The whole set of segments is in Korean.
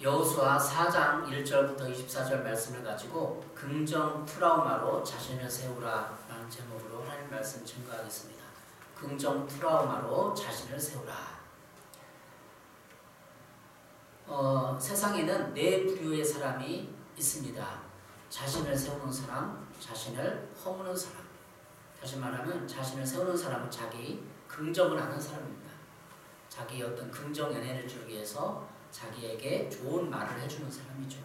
여호수아 4장 1절부터 24절 말씀을 가지고 긍정 트라우마로 자신을 세우라 라는 제목으로 하나님 말씀 증거하겠습니다. 긍정 트라우마로 자신을 세우라. 세상에는 네 부류의 사람이 있습니다. 자신을 세우는 사람, 자신을 허무는 사람. 다시 말하면 자신을 세우는 사람은 자기 긍정을 하는 사람입니다. 자기 어떤 긍정 에너지를 주기 위해서 자기에게 좋은 말을 해주는 사람이죠.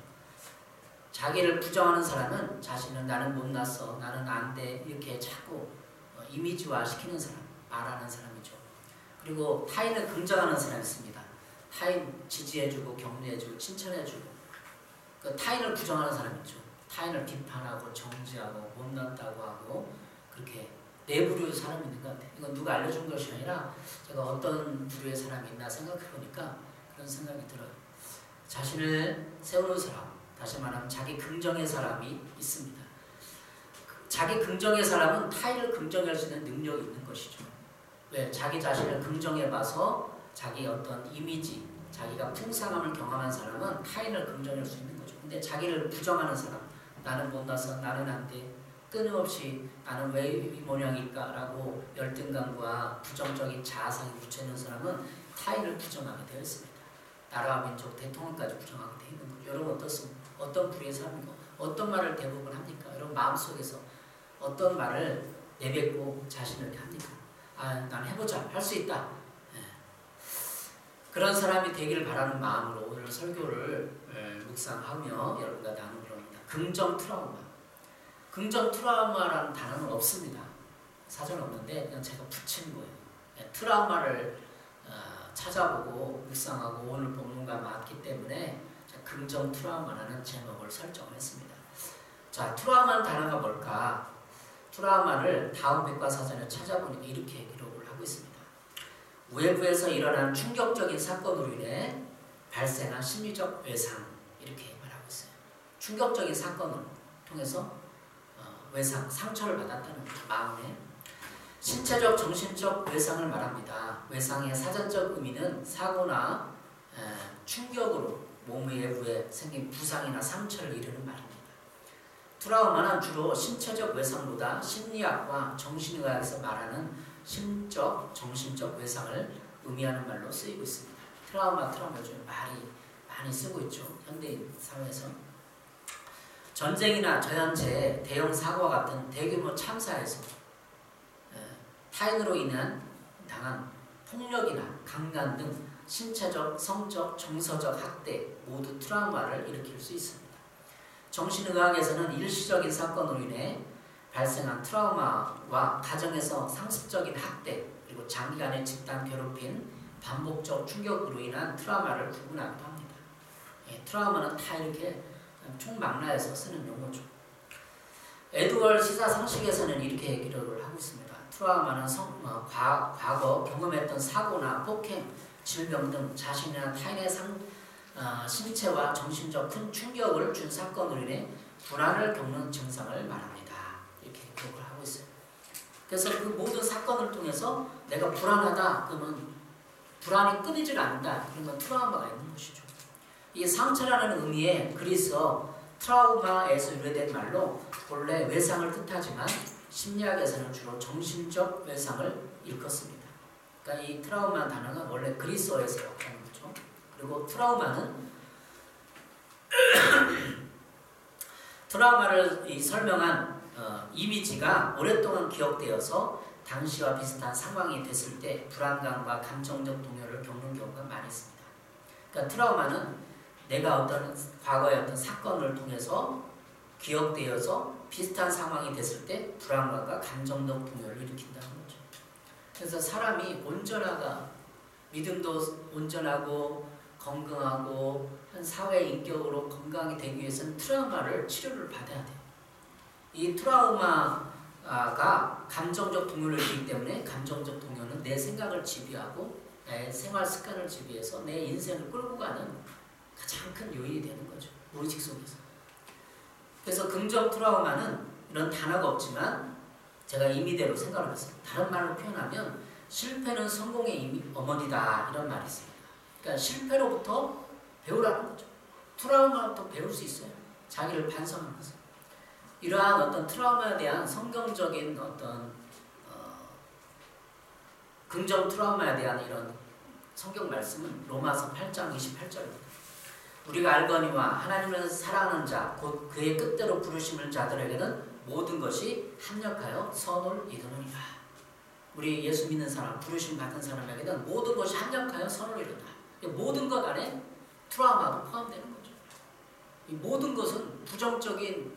자기를 부정하는 사람은 자신은 나는 못났어, 나는 안 돼, 이렇게 자꾸 이미지화 시키는 사람, 말하는 사람이죠. 그리고 타인을 긍정하는 사람이 있습니다. 타인 지지해주고 격려해주고 칭찬해주고. 그 타인을 부정하는 사람이 있죠. 타인을 비판하고 정지하고 못났다고 하고 그렇게 네 부류의 사람이 있는 것 같아요. 이건 누가 알려준 것이 아니라 제가 어떤 부류의 사람이 있나 생각해보니까 그런 생각이 들어요. 자신을 세우는 사람, 다시 말하면 자기 긍정의 사람이 있습니다. 자기 긍정의 사람은 타인을 긍정할 수 있는 능력이 있는 것이죠. 왜? 자기 자신을 긍정해봐서 자기 어떤 이미지, 자기가 풍성함을 경험한 사람은 타인을 긍정할 수 있는 거죠. 근데 자기를 부정하는 사람, 나는 못나서, 나는 안 돼, 끊임없이 나는 왜 이 모양일까? 라고 열등감과 부정적인 자아상이 묻혀있는 사람은 타인을 부정하게 되어 있습니다. 나라와 민족, 대통령까지 부정하게 되어 있는 거죠. 여러분 어떻습니까? 어떤 부류의 사람이고 어떤 말을 대부분 합니까? 여러분 마음속에서 어떤 말을 내뱉고 자신을 합니까? 아, 난 해보자, 할 수 있다. 네. 그런 사람이 되기를 바라는 마음으로 오늘 설교를 묵상하며 여러분과 나누기로 합니다. 긍정 트라우마. 긍정 트라우마라는 단어는 없습니다. 사전 없는데 그냥 제가 붙인 거예요. 네, 트라우마를 찾아보고 묵상하고 오늘 본문과 맞기 때문에 긍정 트라우마라는 제목을 설정했습니다. 자, 트라우마는 단어가 뭘까? 트라우마를 다음 백과사전에 찾아보니까 이렇게 기록을 하고 있습니다. 외부에서 일어난 충격적인 사건으로 인해 발생한 심리적 외상, 이렇게 말하고 있어요. 충격적인 사건을 통해서 외상, 상처를 받았다는 마음에 신체적, 정신적 외상을 말합니다. 외상의 사전적 의미는 사고나 충격으로 몸 외부에 생긴 부상이나 상처를 이르는 말입니다. 트라우마는 주로 신체적 외상보다 심리학과 정신의학에서 말하는 심적, 정신적 외상을 의미하는 말로 쓰이고 있습니다. 트라우마 요즘 말이 많이 쓰고 있죠. 현대인 사회에서. 전쟁이나 저연체, 대형 사고와 같은 대규모 참사에서 타인으로 인한 당한 폭력이나 강간 등 신체적, 성적, 정서적 학대 모두 트라우마를 일으킬 수 있습니다. 정신의학에서는 일시적인 사건으로 인해 발생한 트라우마와 가정에서 상습적인 학대 그리고 장기간의 집단 괴롭힘, 반복적 충격으로 인한 트라우마를 구분하기도 합니다. 트라우마는 다 이렇게 총망라해서 쓰는 용어죠. 에드월 시사상식에서는 이렇게 기록을 하고 있습니다. 트라우마는 과거 경험했던 사고나 폭행, 질병 등 자신이나 타인의 신체와 정신적 큰 충격을 준 사건으로 인해 불안을 겪는 증상을 말합니다. 이렇게 기록을 하고 있어요. 그래서 그 모든 사건을 통해서 내가 불안하다 그러면 불안이 끊이질 않는다. 그러면 트라우마가 있는 것이죠. 이 상처라는 의미의 그리스어 트라우마에서 유래된 말로 본래 외상을 뜻하지만 심리학에서는 주로 정신적 외상을 일컫습니다. 그러니까 이 트라우마 단어가 원래 그리스어에서 나온 거죠. 그리고 트라우마는 트라우마를 설명한 이미지가 오랫동안 기억되어서 당시와 비슷한 상황이 됐을 때 불안감과 감정적 동요를 겪는 경우가 많이 있습니다. 그러니까 트라우마는 내가 어떤 과거의 어떤 사건을 통해서 기억되어서 비슷한 상황이 됐을 때 불안감과 감정적 동요를 일으킨다는 거죠. 그래서 사람이 온전하가 믿음도 온전하고 건강하고 한 사회 인격으로 건강하게 되기 위해서는 트라우마를 치료를 받아야 돼요. 이 트라우마가 감정적 동요를 일으키기 때문에 감정적 동요는 내 생각을 지배하고 내 생활 습관을 지배해서 내 인생을 끌고 가는 가장 큰 요인이 되는 거죠. 무의식 속에서. 그래서 긍정 트라우마는 이런 단어가 없지만 제가 임의대로 생각을 했어요. 다른 말로 표현하면 실패는 성공의 어머니다 이런 말이 있습니다. 그러니까 실패로부터 배우라는 거죠. 트라우마도 배울 수 있어요. 자기를 반성하면서. 이러한 어떤 트라우마에 대한 성경적인 어떤 긍정 트라우마에 대한 이런 성경 말씀은 로마서 8장 28절입니다. 우리가 알거니와 하나님을 사랑하는 자 곧 그의 뜻대로 부르심을 자들에게는 모든 것이 합력하여 선을 이루느니라. 우리 예수 믿는 사람, 부르심 받은 사람에게는 모든 것이 합력하여 선을 이룬다. 모든 것 안에 트라우마도 포함되는 거죠. 이 모든 것은 부정적인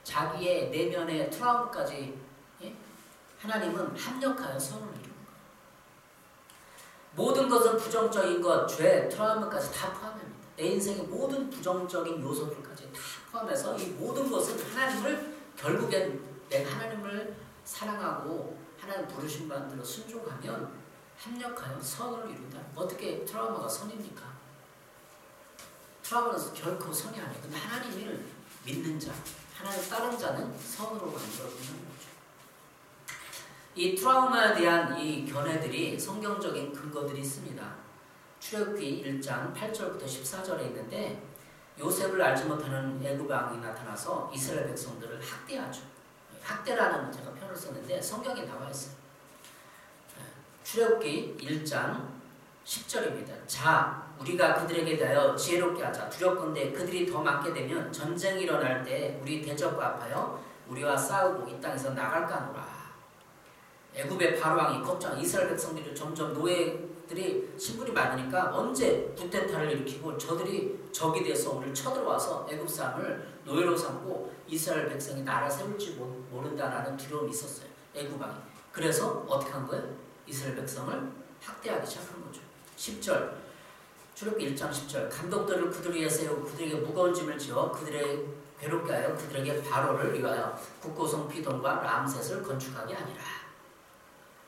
자기의 내면의 트라우마까지 하나님은 합력하여 선을 이루는 거예요. 모든 것은 부정적인 것, 죄, 트라우마까지 다 포함합니다. 내 인생의 모든 부정적인 요소들까지 다 포함해서 이 모든 것은 하나님을 결국엔 내가 하나님을 사랑하고 하나님 부르신 바대로 순종하면 합력하여 선을 이룬다. 어떻게 트라우마가 선입니까? 트라우마는 결코 선이 아니에요. 근데 하나님을 믿는 자, 하나님 따른 자는 선으로 만들어주는 거죠. 이 트라우마에 대한 이 견해들이 성경적인 근거들이 있습니다. 출애굽기 1장 8절부터 14절에 있는데 요셉을 알지 못하는 애굽 왕이 나타나서 이스라엘 백성들을 학대하죠. 학대라는 제가 표현을 썼는데 성경에 나와 있어요. 출애굽기 1장 10절입니다. 자, 우리가 그들에게 대하여 지혜롭게 하자. 두렵건대 그들이 더 많게 되면 전쟁이 일어날 때 우리 대적과 합하여 우리와 싸우고 이 땅에서 나갈까 하노라. 애굽의 바로왕이 걱정, 이스라엘 백성들이 점점 노예들이 신분이 많으니까 언제 구테타를 일으키고 저들이 적이 돼서 오늘 쳐들어와서 애굽 사람을 노예로 삼고 이스라엘 백성이 나라 세울지 모른다라는 두려움이 있었어요. 애굽 왕이. 그래서 어떻게 한 거예요? 이스라엘 백성을 학대하기 시작한 거죠. 10절 출애굽기 1장 10절 감독들을 그들 위에 세우고 그들에게 무거운 짐을 지어 그들의 괴롭게 하여 그들에게 바로를 위하여 국고성 피돈과 람셋을 건축하게 하니라.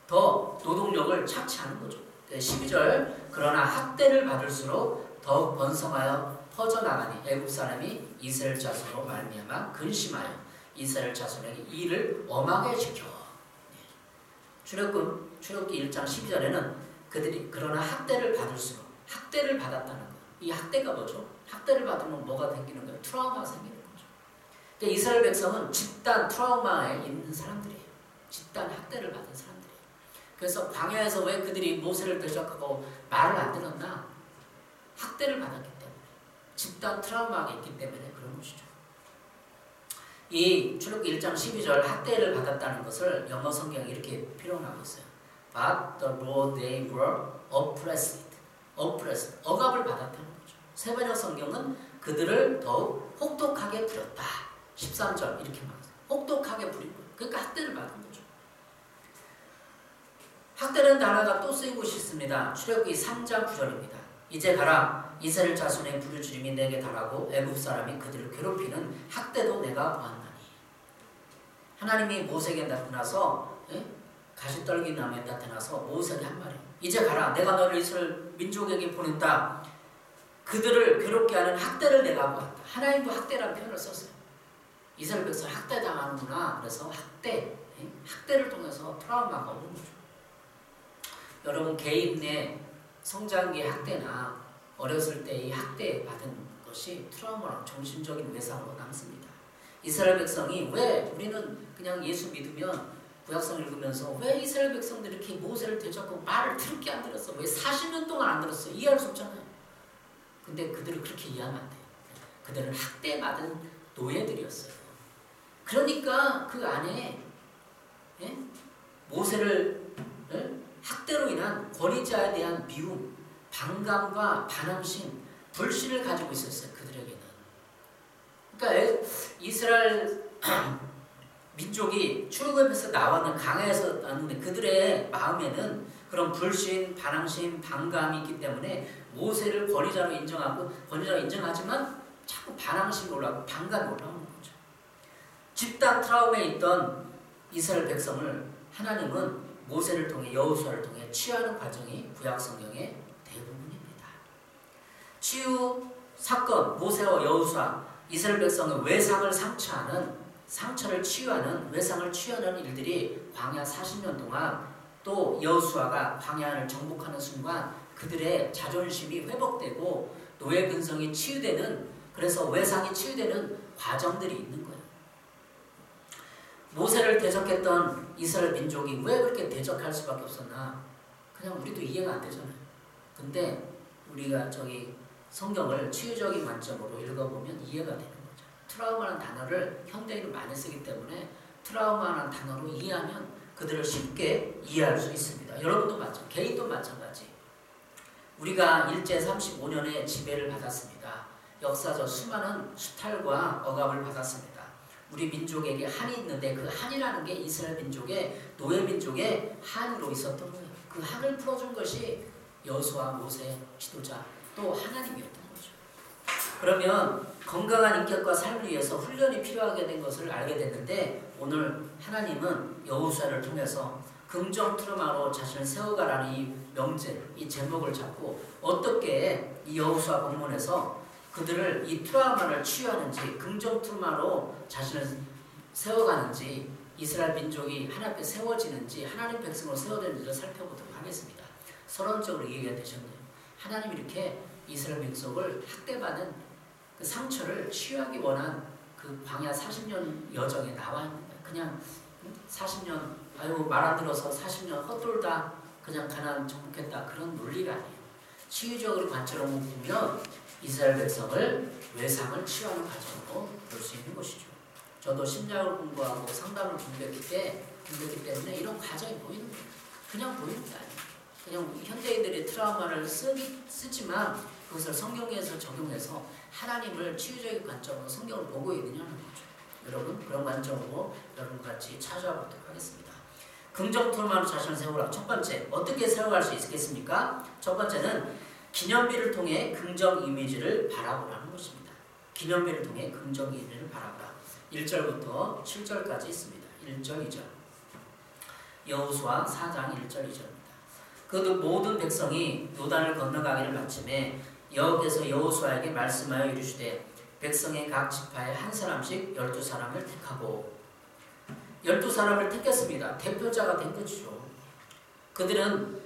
더 노동력을 착취하는 거죠. 12절 그러나 학대를 받을수록 더욱 번성하여 퍼져나가니 애굽 사람이 이스라엘 자손으로 말미암아 근심하여 이스라엘 자손에게 일을 엄하게 시켜. 출애굽기 1장 12절에는 그들이 그러나 학대를 받을수록 학대를 받았다는 거예요. 이 학대가 뭐죠? 학대를 받으면 뭐가 생기는 거예요? 트라우마가 생기는 거죠. 그러니까 이스라엘 백성은 집단 트라우마에 있는 사람들이에요. 집단 학대를 받은 사람들이에요. 그래서 광야에서 왜 그들이 모세를 대적하고 말을 안 들었나? 학대를 받았기 때문에. 집단 트라우마가 있기 때문에 그런 것이죠. 이 출애굽기 1장 12절 학대를 받았다는 것을 영어 성경이 이렇게 표현하고 있어요. But the Lord they were oppressed. 억압을 받았다는 거죠. 세번역 성경은 그들을 더욱 혹독하게 부렸다. 13절 이렇게 말해요. 혹독하게 부린 거예요. 그러니까 학대를 받은 거죠. 학대라는 단어가 또 쓰인 곳이 있습니다. 출애굽기 3장 9절입니다. 이제 가라 이스라엘 자손의 부르짖음이 내게 달하고 애굽 사람이 그들을 괴롭히는 학대도 내가 보았나니. 하나님이 모세에게 나타나서 가시떨기 나무에 나타나서 모세에게 한 말이에요. 이제 가라 내가 너를 이스라엘 민족에게 보낸다. 그들을 괴롭게 하는 학대를 내가 보았다. 하나님도 학대라는 표현을 썼어요. 이스라엘 백성 학대당하는구나. 그래서 학대를 통해서 트라우마가 오는 거죠. 여러분 개인 내 성장기의 학대나 어렸을 때 이 학대 받은 것이 트라우마랑 정신적인 외상으로 남습니다. 이스라엘 백성이 왜 우리는 그냥 예수 믿으면 구약성 읽으면서 왜 이스라엘 백성들이 이렇게 모세를 대적하고 말을 들을게 안 들었어? 왜 40년 동안 안 들었어? 이해할 수 없잖아요. 근데 그들을 그렇게 이해하면 안 돼요. 그들은 학대받은 노예들이었어요. 그러니까 그 안에 모세를 학대로 인한 권위자에 대한 미움, 반감과 반항심, 불신을 가지고 있었어요. 그들에게는. 그러니까 이스라엘 민족이 출애굽에서 나왔는 강야에서 나왔는데 그들의 마음에는 그런 불신, 반항심, 반감이 있기 때문에 모세를 권위자로 인정하지만 자꾸 반항심이 올라오고 반감이 올라오는 거죠. 집단 트라우마에 있던 이스라엘 백성을 하나님은 모세를 통해 여호수아를 통해 치유하는 과정이 구약 성경의 대부분입니다. 치유 사건 모세와 여호수아 이스라엘 백성의 외상을 상처를 치유하는 외상을 치유하는 일들이 광야 40년 동안 또 여호수아가 광야를 정복하는 순간 그들의 자존심이 회복되고 노예 근성이 치유되는 그래서 외상이 치유되는 과정들이 있는 거예요. 모세를 대적했던 이스라엘 민족이 왜 그렇게 대적할 수밖에 없었나? 그냥 우리도 이해가 안 되잖아요. 근데 우리가 성경을 치유적인 관점으로 읽어보면 이해가 되는 거죠. 트라우마라는 단어를 현대인은 많이 쓰기 때문에 트라우마라는 단어로 이해하면 그들을 쉽게 이해할 수 있습니다. 여러분도 마찬가지, 개인도 마찬가지. 우리가 일제 35년의 지배를 받았습니다. 역사적 수많은 수탈과 억압을 받았습니다. 우리 민족에게 한이 있는데 그 한이라는 게 이스라엘 민족의 노예 민족의 한으로 있었던 거예요. 그 한을 풀어준 것이 여호수아, 모세, 지도자 또 하나님이었던 거죠. 그러면 건강한 인격과 삶을 위해서 훈련이 필요하게 된 것을 알게 됐는데 오늘 하나님은 여호수아를 통해서 긍정 트라우마로 자신을 세워가라는 이 명제, 이 제목을 잡고 어떻게 이 여호수아 본문에서 그들을 이 트라우마를 치유하는지 긍정 트라우마로 자신을 세워가는지 이스라엘 민족이 하나님 앞에 세워지는지 하나님 백성으로 세워지는지를 살펴보도록 하겠습니다. 서론적으로 이해가 되셨나요? 하나님이 이렇게 이스라엘 민족을 학대받은 그 상처를 치유하기 원한 그 광야 40년 여정에 나와 있는 거예요. 그냥 40년 아이고 말 안 들어서 40년 헛돌다 그냥 가나안 정복했다 그런 논리가 아니에요. 치유적으로 관점으로 보면 이스라엘 백성을 외상을 치유하는 과정으로 볼 수 있는 것이죠. 저도 심리학을 공부하고 상담을 공부했기 때문에 이런 과정이 보이는 거예요. 그냥 보이는 게 아니에요. 그냥 현대인들이 트라우마를 쓰지만 그것을 성경에서 적용해서 하나님을 치유적인 관점으로 성경을 보고 있느냐는 거죠. 여러분 그런 관점으로 여러분과 같이 찾아와 보도록 하겠습니다. 긍정 트라우마로 자신을 세우라. 첫 번째 어떻게 세워갈 수 있겠습니까? 첫 번째는 기념비를 통해 긍정 이미지를 바라보라는 것입니다. 기념비를 통해 긍정 이미지를 바라보라. 1절부터 7절까지 있습니다. 1절 2절 여호수아 4장 1절 2절입니다. 그 모든 백성이 요단을 건너가기를 마침에 여호와께서 여호수아에게 말씀하여 이르시되 백성의 각 지파에 한 사람씩 12사람을 택하고 12사람을 택했습니다. 대표자가 된 것이죠. 그들은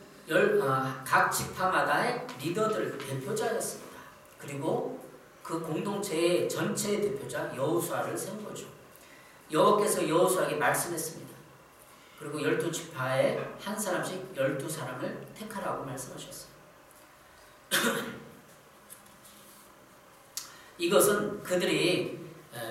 각 지파마다의 리더들 대표자였습니다. 그리고 그 공동체의 전체의 대표자 여호수아를 세운 거죠. 여호와께서 여호수아에게 말씀했습니다. 그리고 12지파에 한 사람씩 12사람을 택하라고 말씀하셨어요. 이것은 그들이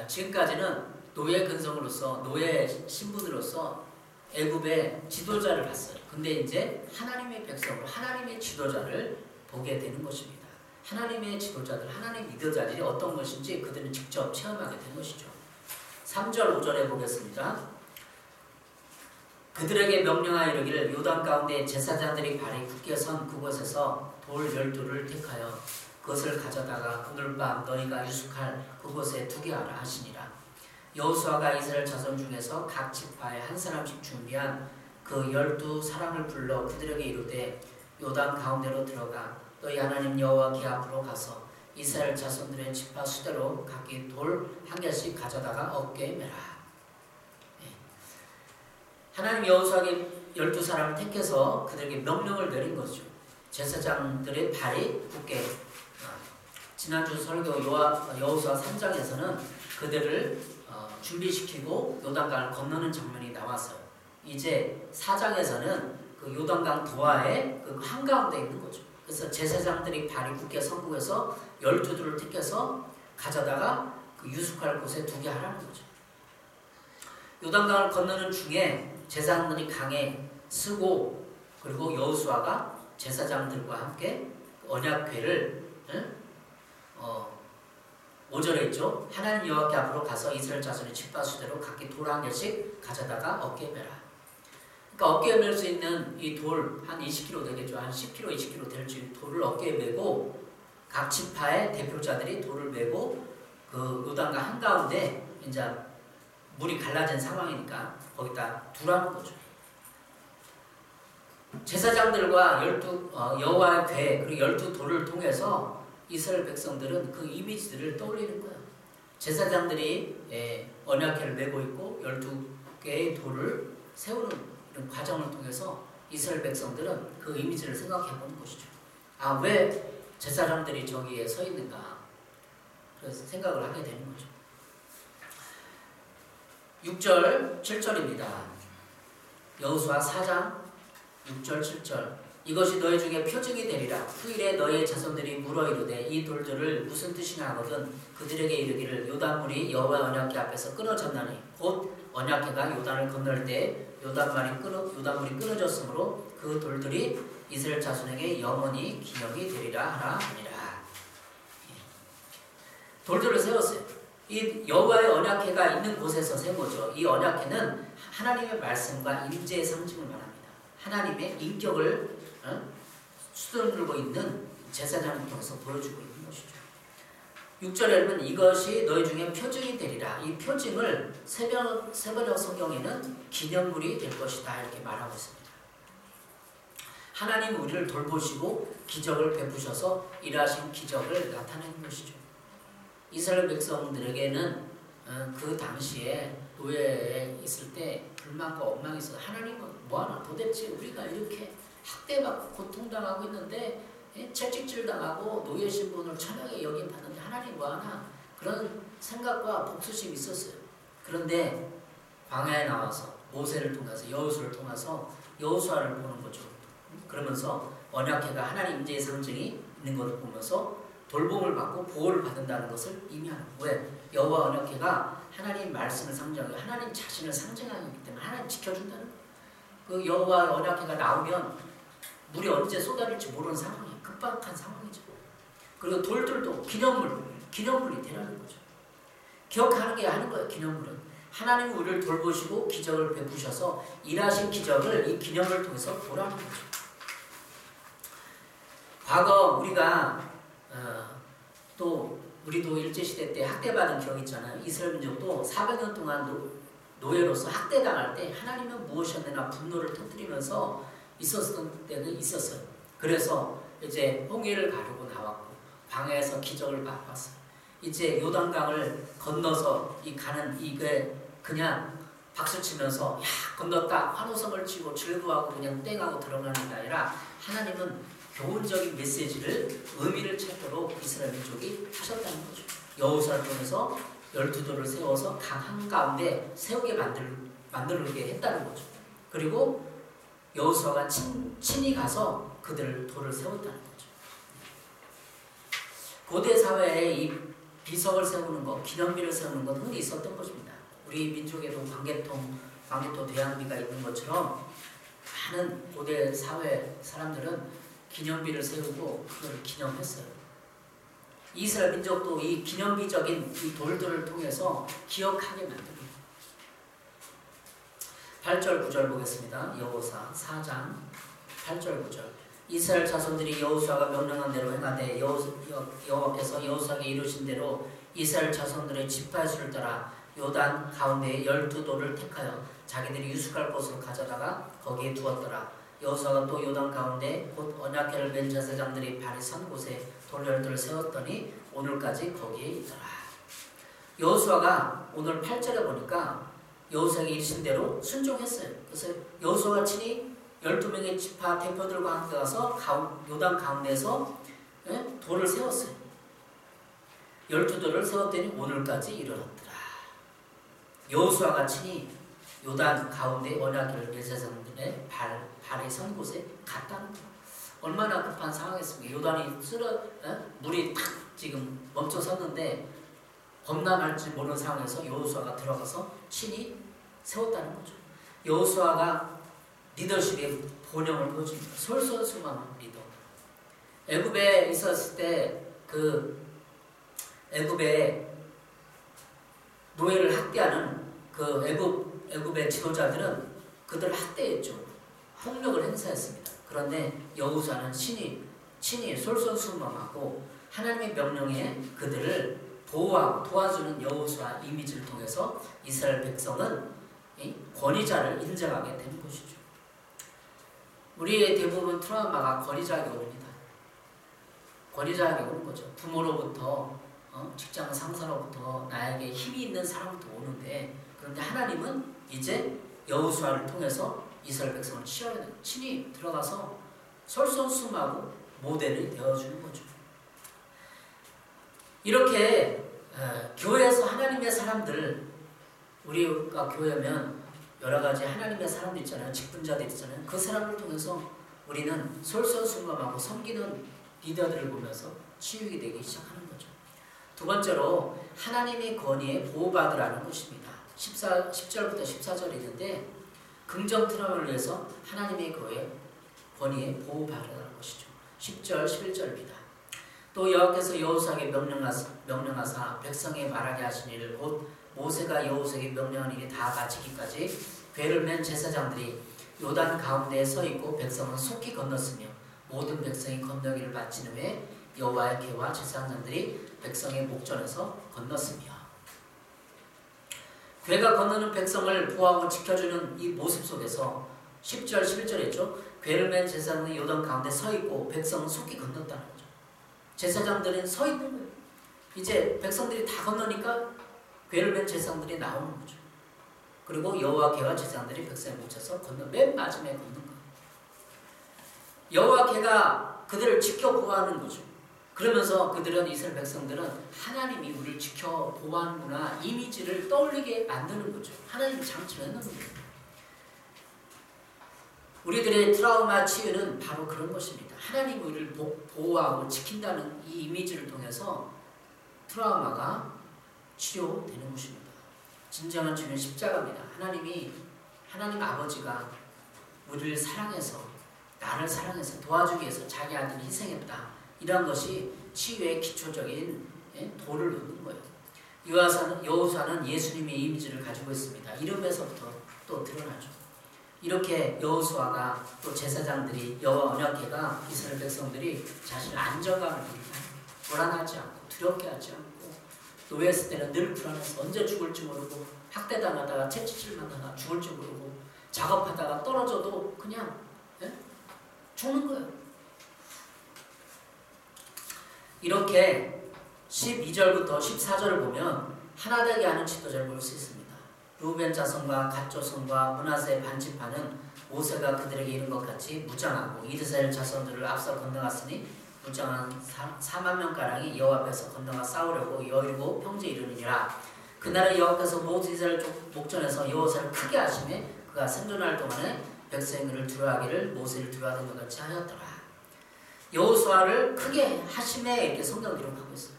지금까지는 노예 근성으로서 노예 신분으로서 애굽의 지도자를 봤어요. 근데 이제 하나님의 백성으로 하나님의 지도자를 보게 되는 것입니다. 하나님의 지도자들, 하나님의 리더자들이 어떤 것인지 그들은 직접 체험하게 된 것이죠. 3절 5절에 보겠습니다. 그들에게 명령하여 이르기를 요단 가운데 제사장들이 발이 굳게 선 그곳에서 돌 12를 택하여 그것을 가져다가 오늘 밤 너희가 유숙할 그곳에 두게 하라 하시니라. 여호수아가 이스라엘 자손 중에서 각 지파에 한 사람씩 준비한 그 12사람을 불러 그들에게 이르되 요단 가운데로 들어가 너희 하나님 여호와 기 앞으로 가서 이스라엘 자손들의 지파 수대로 각기 돌 한 개씩 가져다가 어깨에 매라. 하나님 여호수아에게 12사람을 택해서 그들에게 명령을 내린 거죠. 제사장들의 발이 굳게. 지난주 설교 여호수아 3장에서는 그들을 준비시키고 요단강을 건너는 장면이 나왔어요. 이제 4장에서는 그 요단강 도하의 그 한가운데 있는 거죠. 그래서 제사장들이 발이 굳게 선 곳에서 12들을 택해서 가져다가 그 유숙할 곳에 두게 하라는 거죠. 요단강을 건너는 중에 제사장들이 강에 쓰고 그리고 여호수아가 제사장들과 함께 언약궤를 5절에 있죠. 하나님 여호와께 앞으로 가서 이스라엘 자손의 집바수대로 각기 돌 한 개씩 가져다가 어깨에 매라. 그러니까 어깨에 멜 수 있는 이 돌 한 20kg 되겠죠. 한 10kg, 20kg 될 수 있는 돌을 어깨에 메고 각 지파의 대표자들이 돌을 메고 그 요단강 한가운데 이제 물이 갈라진 상황이니까 거기다 두라는 거죠. 제사장들과 여호와의 궤 그리고 12돌을 통해서 이스라엘 백성들은 그 이미지들을 떠올리는 거예요. 제사장들이 언약궤를 메고 있고 12개의 돌을 세우는 이런 과정을 통해서 이스라엘 백성들은 그 이미지를 생각해 보는 것이죠. 아, 왜 제사장들이 저기에 서 있는가? 그래서 생각을 하게 되는 거죠. 6절, 7절입니다. 여호수아 4장 6절, 7절. 이것이 너희 중에 표징이 되리라. 후일에 너희 자손들이 물어 이르되 이 돌들을 무슨 뜻이냐 하거든 그들에게 이르기를 요단물이 여호와 언약궤 앞에서 끊어졌나니 곧 언약궤가 요단을 건널 때 요단물이 끊어졌으므로 그 돌들이 이스라엘 자손에게 영원히 기억이 되리라 하라 하니라. 돌들을 세웠어요. 이 여호와의 언약궤가 있는 곳에서 세운 거죠. 이 언약궤는 하나님의 말씀과 임재의 상징을 말합니다. 하나님의 인격을 수둔들고 있는 제사장을 통해서 보여주고 있는 것이죠. 6절에는 이것이 너희 중에 표징이 되리라. 이 표징을 세번역 성경에는 기념물이 될 것이다 이렇게 말하고 있습니다. 하나님 우리를 돌보시고 기적을 베푸셔서 일하신 기적을 나타내는 것이죠. 이스라엘 백성들에게는 그 당시에 노예에 있을 때 불만과 엉망이 있어서 하나님은 뭐하나 도대체 우리가 이렇게 학대받고 고통당하고 있는데 채찍질 당하고 노예 신분을 천하게 여김받는데 하나님 뭐하나 그런 생각과 복수심이 있었어요. 그런데 광야에 나와서 모세를 통해서 여호수아를 통해서 여호수아를 보는 거죠. 그러면서 언약궤가 하나님 임재의 상징이 있는 것을 보면서 돌봄을 받고 보호를 받는다는 것을 의미하는 거예요. 왜? 여호와 언약궤가 하나님 말씀을 상징하고 하나님 자신을 상징하기 때문에 하나님 지켜준다는 거예요. 그 여호와 언약궤가 나오면 물이 언제 쏟아질지 모르는 상황이에요. 급박한 상황이죠. 그리고 돌들도 기념물이 되라는 거죠. 기억하는 게 하는 거예요. 기념물은 하나님이 우리를 돌보시고 기적을 베푸셔서 일하신 기적을 이 기념을 통해서 보라는 거죠. 과거 우리가 또 우리도 일제시대 때 학대받은 기억이 있잖아요. 이스라엘 민족도 400년 동안 노예로서 학대당할 때 하나님은 무엇이었느냐 분노를 터뜨리면서 있었던 때는 있었어요. 그래서 이제 홍해를 가르고 나왔고 광야에서 기적을 맛봤어요. 이제 요단강을 건너서 이게 그냥 박수치면서 야 건넜다 환호성을 치고 즐거워하고 그냥 땡하고 들어가는 게 아니라 하나님은 교훈적인 메시지를 의미를 찾도록 이스라엘 민족이 하셨다는 거죠. 여호수아를 통해서 12돌을 세워서 강 한가운데 세우게 만들게 했다는 거죠. 그리고 여호수아가 친히 가서 그들을 돌을 세웠다는 거죠. 고대 사회에 이 비석을 세우는 것, 기념비를 세우는 것 흔히 있었던 것입니다. 우리 민족에도 광개토 대항비가 있는 것처럼 많은 고대 사회 사람들은 기념비를 세우고 그걸 기념했어요. 이스라엘 민족도 이 기념비적인 이 돌들을 통해서 기억하게 만듭니다. 8절 9절 보겠습니다. 여호수아 4장 8절 9절. 이스라엘 자손들이 여호수아가 명령한 대로 행하되 여호와께서 여호수아에게 이루신 대로 이스라엘 자손들의 지파의 수를 따라 요단 가운데 12돌을 택하여 자기들이 유숙할 곳으로 가져다가 거기에 두었더라. 여호수아가 또 요단 가운데 곧 언약궤를 맨 제사장들이 발이 선 곳에 돌 12돌을 세웠더니 오늘까지 거기에 있더라. 여호수아가 오늘 8절에 보니까 여호수아에게 이르신 대로 순종했어요. 그래서 여호수아가 친히 12명의 지파 대표들과 함께 가서 요단 가운데서 돌을 세웠어요. 12돌을 세웠더니 오늘까지 이르렀더라. 여호수아가 친히 요단 가운데 언약궤를 제사장들의 발이 선 곳에 갔다는 거예요. 얼마나 급한 상황이었습니까? 요단이 물이 탁 지금 멈춰 섰는데 범람할지 모르는 상황에서 여호수아가 들어가서 친히 세웠다는 거죠. 여호수아가 리더십의 본영을 보여줍니다. 솔선수범한 리더. 애굽에 있었을 때 그 애굽에 노예를 학대하는 그 애굽의 지도자들은 그들을 학대했죠. 폭력을 행사했습니다. 그런데 여호수아는 친히 솔선수범하고 하나님의 명령에 그들을 보호하고 도와주는 여호수아 이미지를 통해서 이스라엘 백성은 권위자를 인정하게 되는 것이죠. 우리의 대부분 트라우마가 권위자에게 옵니다. 권위자에게 오는 거죠. 부모로부터 직장 상사로부터 나에게 힘이 있는 사람부터 오는데 그런데 하나님은 이제 여호수아를 통해서 이스라엘 백성을 친히 들어가서 솔선수범하고 모델이 되어주는 거죠. 이렇게 하나님의 사람들, 우리가 교회면 여러 가지 하나님의 사람들 있잖아요. 직분자들 있잖아요. 그 사람을 통해서 우리는 솔선수범하고 섬기는 리더들을 보면서 치유가 되기 시작하는 거죠. 두 번째로 하나님의 권위에 보호받으라는 것입니다. 10절부터 14절이 있는데 긍정 트라우마를 위해서 하나님의 권위에 보호받으라는 것이죠. 10절, 11절입니다. 또 여호와께서 여호수아에게 명령하사 백성에 말하게 하신 일을 곧 모세가 여호수아에게 명령한 일이 다 마치기까지 궤를 맨 제사장들이 요단 가운데에 서 있고 백성은 속히 건넜으며 모든 백성이 건너기를 마친 후에 여호와의 궤와 제사장들이 백성의 목전에서 건넜으며 궤가 건너는 백성을 보호하고 지켜주는 이 모습 속에서 10절, 11절에 있죠. 궤를 맨 제사장은 요단 가운데 서 있고 백성은 속히 건넜다는 거죠. 제사장들은 서 있는 거예요. 이제 백성들이 다 건너니까 궤를 맨 제사장들이 나오는 거죠. 그리고 여호와 궤와 제사장들이 백성에 묻혀서 맨 마지막에 걷는 거예요. 여호와 궤가 그들을 지켜 보호하는 거죠. 그러면서 그들은 이스라엘 백성들은 하나님이 우리를 지켜 보호하는구나 이미지를 떠올리게 만드는 거죠. 하나님이 장치를 해놓는 거예요. 우리들의 트라우마 치유는 바로 그런 것입니다. 하나님이 우리를 보호하고 지킨다는 이 이미지를 통해서 트라우마가 치료되는 것입니다. 진정한 주는 십자가입니다. 하나님 아버지가 우리를 사랑해서 나를 사랑해서 도와주기 위해서 자기 아들을 희생했다. 이런 것이 치유의 기초적인 도를 놓는 거예요. 여호수아는 예수님의 이미지를 가지고 있습니다. 이름에서부터 또 드러나죠. 이렇게 여호수아가 또 제사장들이 여호와 언약궤가 이스라엘 백성들이 자신의 안정감을 누립니다. 불안하지 않고 두렵게 하지 않고 노예했을 때는 늘 불안해서 언제 죽을지 모르고 학대당하다가 채찍질만 죽을지 모르고 작업하다가 떨어져도 그냥 죽는 거예요. 이렇게 12절부터 14절을 보면 하나되게 하는 지도자를 볼 수 있습니다. 루벤 자손과 갓 자손과 므낫세 반지파는 모세가 그들에게 이른 것 같이 무장하고 이스라엘 자손들을 앞서 건너갔으니 무장한 4만 명가량이 여호와 앞에서 건너가 싸우려고 여리고 평지에 이르니라. 그날에 여호와께서 모든 이스라엘 목전에서 여호수아를 크게 하시매 그가 생존할 동안에 백성이 그를 두려워하기를 모세를 두려워하던 것 같이 하였더라. 여호수아를 크게 하심에 이렇게 성경 기록하고 있어요.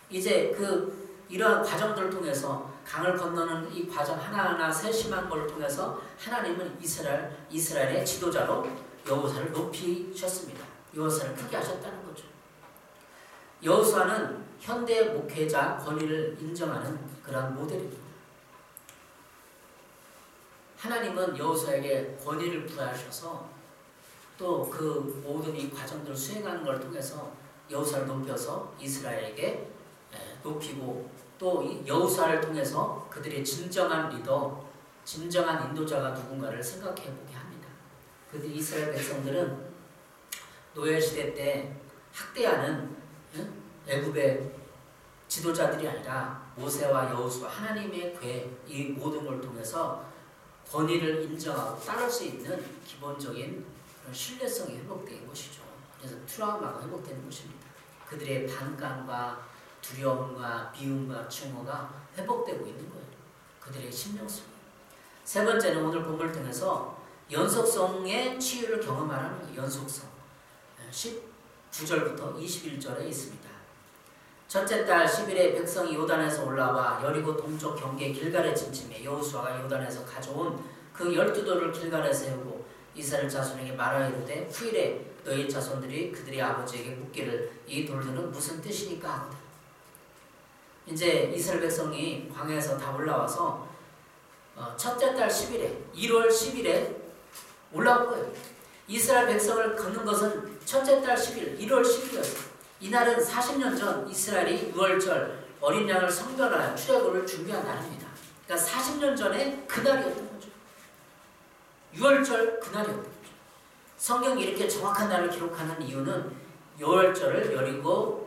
이제 이러한 과정들을 통해서 강을 건너는 이 과정 하나하나 세심한 걸 통해서 하나님은 이스라엘의 지도자로 여호수아를 높이셨습니다. 여호수아를 크게 하셨다는 거죠. 여호수아는 현대 목회자 권위를 인정하는 그런 모델입니다. 하나님은 여호수아에게 권위를 부여하셔서 또 그 모든 이 과정들을 수행하는 걸 통해서 여호수아를 높여서 이스라엘에게 높이고 또 여호수아를 통해서 그들의 진정한 리더, 진정한 인도자가 누군가를 생각해보게 합니다. 그런데 이스라엘 백성들은 노예시대 때 학대하는 애굽의 지도자들이 아니라 모세와 여호수아, 하나님의 궤, 이 모든 걸 통해서 권위를 인정하고 따를 수 있는 기본적인 그런 신뢰성이 회복된 것이죠. 그래서 트라우마가 회복되는 것입니다. 그들의 반감과 두려움과 미움과 증오가 회복되고 있는 거예요. 그들의 신령성이. 세 번째는 오늘 본문을 통해서 연속성의 치유를 경험하라는 연속성. 19절부터 21절에 있습니다. 첫째 달 10일에 백성이 요단에서 올라와 여리고 동쪽 경계 길갈에 진침해 여호수아가 요단에서 가져온 그 12돌을 길갈에 세우고 이스라엘 자손에게 말하여 이르되 후일에 너희 자손들이 그들의 아버지에게 묻기를 이 돌들은 무슨 뜻이니까 하거든. 이제 이스라엘 백성이 광야에서 다 올라와서 첫째 달 10일에 1월 10일에 올라온 거예요. 이스라엘 백성을 걷는 것은 첫째 달 10일 1월 10일이었어요. 이날은 40년 전 이스라엘이 6월절 어린 양을 성별하여 출애굽을 준비한 날입니다. 그러니까 40년 전에 그날이었던 거죠. 6월절 그날이었던 거죠. 성경이 이렇게 정확한 날을 기록하는 이유는 6월절을 여리고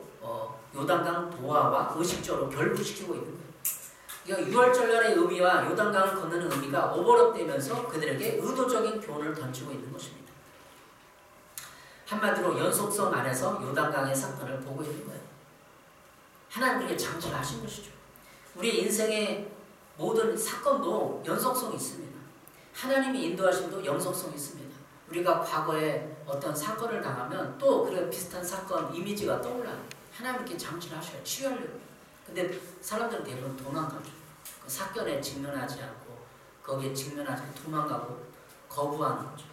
요단강 도하와 의식적으로 결부시키고 있는 거예요. 그러니까 6월절날의 의미와 요단강을 건너는 의미가 오버랩되면서 그들에게 의도적인 교훈을 던지고 있는 것입니다. 한마디로 연속성 안에서 요단강의 사건을 보고 있는 거예요. 하나님 그렇게 장치를 하신 것이죠. 우리 인생의 모든 사건도 연속성이 있습니다. 하나님이 인도하심도 연속성이 있습니다. 우리가 과거에 어떤 사건을 당하면 또 그런 비슷한 사건 이미지가 떠올라요. 하나님께 장치를 하셔요. 치유하려고. 근데 사람들은 대부분 도망가죠. 그 사건에 직면하지 않고 거기에 직면하지 않고 도망가고 거부하는 거죠.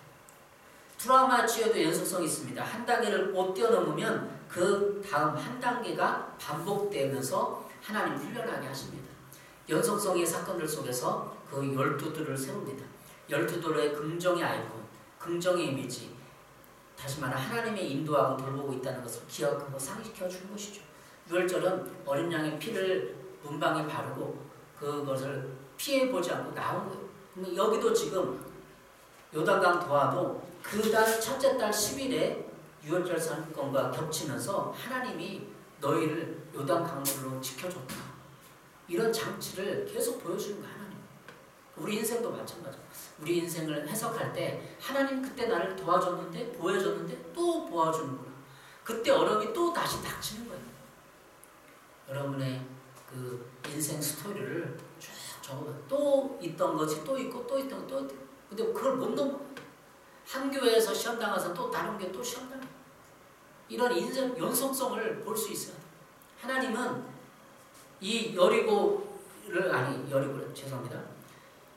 트라우마 치유도 연속성이 있습니다. 한 단계를 못 뛰어넘으면 그 다음 한 단계가 반복되면서 하나님 훈련하게 하십니다. 연속성의 사건들 속에서 그 12돌을 세웁니다. 12돌의 긍정의 아이콘, 긍정의 이미지, 다시 말해 하나님의 인도하고 돌보고 있다는 것을 기억하고 상기시켜 주는 것이죠. 6월절은 어린 양의 피를 문방에 바르고 그것을 피해보지 않고 나온 거예요. 그러면 여기도 지금 요단강 도하도 그 달 첫째 달 10일에 6월절 사건과 겹치면서 하나님이 너희를 요단강물로 지켜줬다. 이런 장치를 계속 보여주는 거야. 하나님. 우리 인생도 마찬가지야. 우리 인생을 해석할 때 하나님 그때 나를 도와줬는데 보여줬는데 또 도와주는구나. 그때 어려움이 또 다시 닥치는 거예요. 여러분의 그 인생 스토리를 쭉 적으면 또 있던 것이 또 있고 또 있던 것 또 있고. 근데 그걸 못 넘어. 한 교회에서 시험 당해서 또 다른 교회 또 시험 당해. 이런 인생 연속성을 볼 수 있어요. 하나님은 이 여리고를 죄송합니다.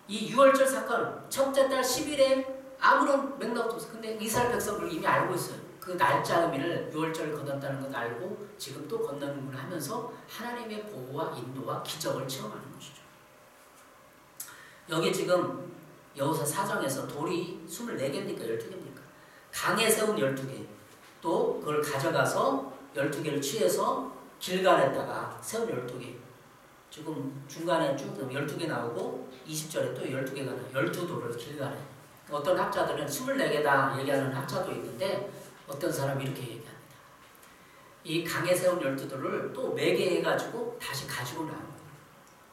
이 6월절 사건 첫째 달 10일에 아무런 맥락도 없어요. 근데 이스라엘 백성들 이미 알고 있어요. 그 날짜 의미를 6월절을 건넜다는 걸 알고 지금 또 건너는구나 하면서 하나님의 보호와 인도와 기적을 체험하는 것이죠. 여기 지금 여호수아 4장에서 돌이 24개입니까? 12개입니까? 강에 세운 12개 또 그걸 가져가서 12개를 취해서 길갈에다가 세운 12개 지금 중간에 쭉 12개 나오고 20절에 또 12개가 나와요. 12돌을 길갈에. 어떤 학자들은 24개다 얘기하는 학자도 있는데 어떤 사람이 이렇게 얘기합니다. 이 강에 세운 12돌을 또 매개해가지고 다시 가지고 나온 거예요.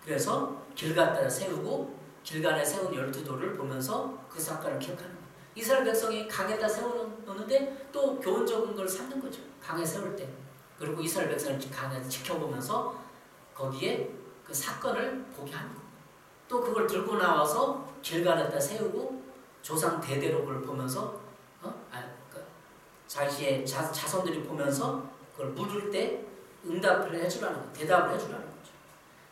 그래서 길갈에다 세우고 길갈에 세운 12돌을 보면서 그 사건을 기억하는 거예요. 이스라엘 백성이 강에다 세워놓는데 또 교훈적인 걸 삼는 거죠. 강에 세울 때. 그리고 이스라엘 백성을 강에서 지켜보면서 거기에 그 사건을 보게 하는 거예요. 또 그걸 들고 나와서 길갈에다 세우고 조상 대대로 그걸 보면서 자기의 자손들이 보면서 그걸 물을 때 응답을 해주라는 거예요. 대답을 해주라는 거죠.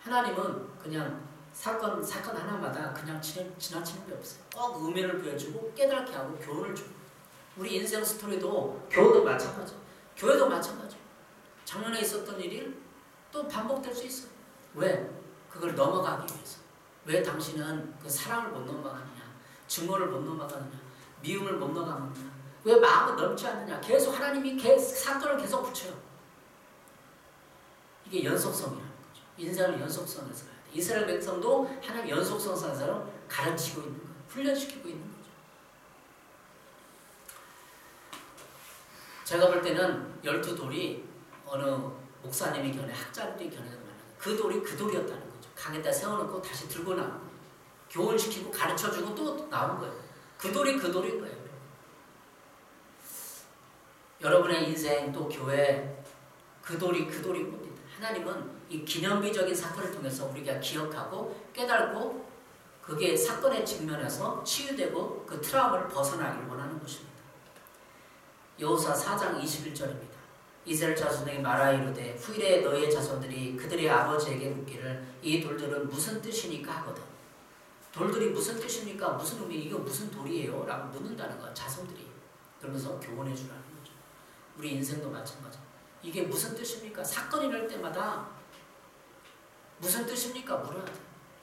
하나님은 그냥 사건 하나마다 그냥 지나치는 게 없어요. 꼭 의미를 보여주고 깨닫게 하고 교훈을 주고. 우리 인생 스토리도 교훈도 마찬가지예요. 교회도 마찬가지예요. 작년에 있었던 일이 또 반복될 수 있어요. 왜? 그걸 넘어가기 위해서. 왜 당신은 그 사랑을 못 넘어가느냐? 증오를 못 넘어가느냐? 미움을 못 넘어가느냐? 왜 마음은 넘지 않느냐? 계속 하나님이 사건을 계속 붙여요. 이게 연속성이라는 거죠. 인생을 연속성에서 가야 돼. 이스라엘 백성도 하나님 연속성 상사로 가르치고 있는 거예요. 훈련시키고 있는 거죠. 제가 볼 때는 12돌이 어느 목사님이 견해, 학자들이 견해가 많아요. 그 돌이 그 돌이었다는 거죠. 강에다 세워놓고 다시 들고 나온 거예요. 교훈시키고 가르쳐주고 또 나온 거예요. 그 돌이 그 돌인 거예요. 여러분의 인생 또 교회 그 돌이 그 돌인 겁니다. 하나님은 이 기념비적인 사건을 통해서 우리가 기억하고 깨닫고 그게 사건에 직면해서 치유되고 그 트라우마를 벗어나기를 원하는 것입니다. 여호수아 4장 21절입니다. 이스라엘 자손에게 말하 이르되 후일에 너희의 자손들이 그들의 아버지에게 묻기를 이 돌들은 무슨 뜻이니까 하거든. 돌들이 무슨 뜻입니까? 무슨 의미? 이거 무슨 돌이에요? 라고 묻는다는 거야. 자손들이. 그러면서 교훈해 주라는 거죠. 우리 인생도 마찬가지입니다. 이게 무슨 뜻입니까? 사건이 날 때마다 무슨 뜻입니까? 물어야 돼.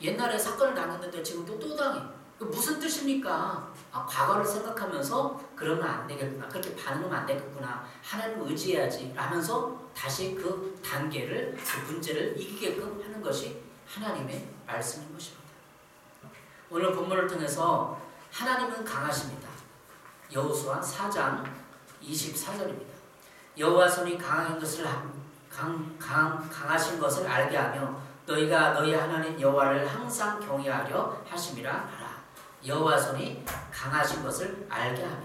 옛날에 사건을 당했는데 지금 또 당해. 무슨 뜻입니까? 과거를 생각하면서 그러면 안 되겠구나. 그렇게 반응하면 안 되겠구나. 하나님을 의지해야지. 라면서 다시 그 단계를, 그 문제를 이기게끔 하는 것이 하나님의 말씀인 것입니다. 오늘 본문을 통해서 하나님은 강하십니다. 여호수아 4장 24절입니다. 여호와 손이 강하신 것을 알게 하며 너희가 너희 하나님 여호와를 항상 경외하려 하심이라 하라. 여호와 손이 강하신 것을 알게 하며.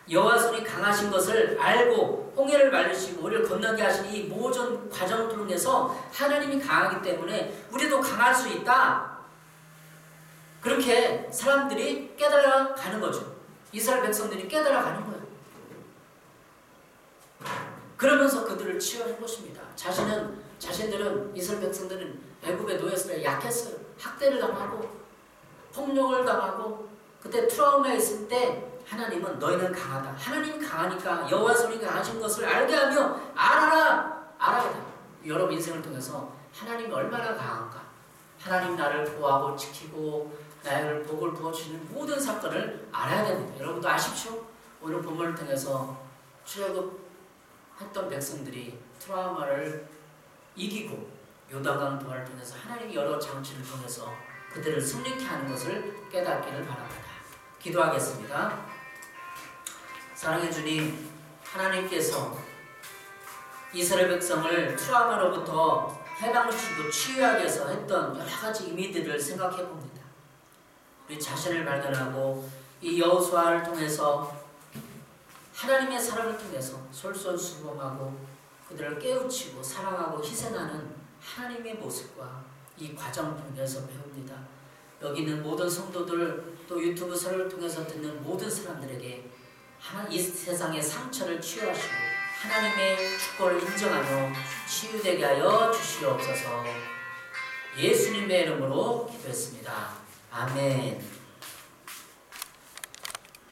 여호와 손이 강하신 것을 알고 홍해를 말리시고 우리를 건너게 하신 이 모든 과정을 통해서 하나님이 강하기 때문에 우리도 강할 수 있다. 그렇게 사람들이 깨달아가는 거죠. 이스라엘 백성들이 깨달아가는 거예요. 그러면서 그들을 치유하는 것입니다. 자신들은 이스라엘 백성들은 애굽의 노예였을 때 약했어요. 학대를 당하고 폭력을 당하고 그때 트라우마에 있을 때 하나님은 너희는 강하다. 하나님이 강하니까 여호와 손이 강하신 것을 알게 하며 알아야 돼. 여러분 인생을 통해서 하나님이 얼마나 강한가. 하나님 나를 보호하고 지키고 나를 복을 부어주시는 모든 사건을 알아야 됩니다. 여러분도 아십시오? 오늘 본문을 통해서 출애굽했던 백성들이 트라우마를 이기고 요단강 동화를 통해서 하나님이 여러 장치를 통해서 그들을 승리케 하는 것을 깨닫기를 바랍니다. 기도하겠습니다. 사랑해 주님, 하나님께서 이스라엘 백성을 트라우마로부터 해방시키고 치유하기 위해서 했던 여러 가지 의미들을 생각해 봅니다. 우리 자신을 발견하고 이 여호수아를 통해서 하나님의 사랑을 통해서 솔선수범하고 그들을 깨우치고 사랑하고 희생하는 하나님의 모습과 이 과정을 통해서 배웁니다. 여기 있는 모든 성도들 또 유튜브를 통해서 듣는 모든 사람들에게 이 세상의 상처를 치유하시고 하나님의 축복을 인정하며 치유되게 하여 주시옵소서. 예수님의 이름으로 기도했습니다. 아멘.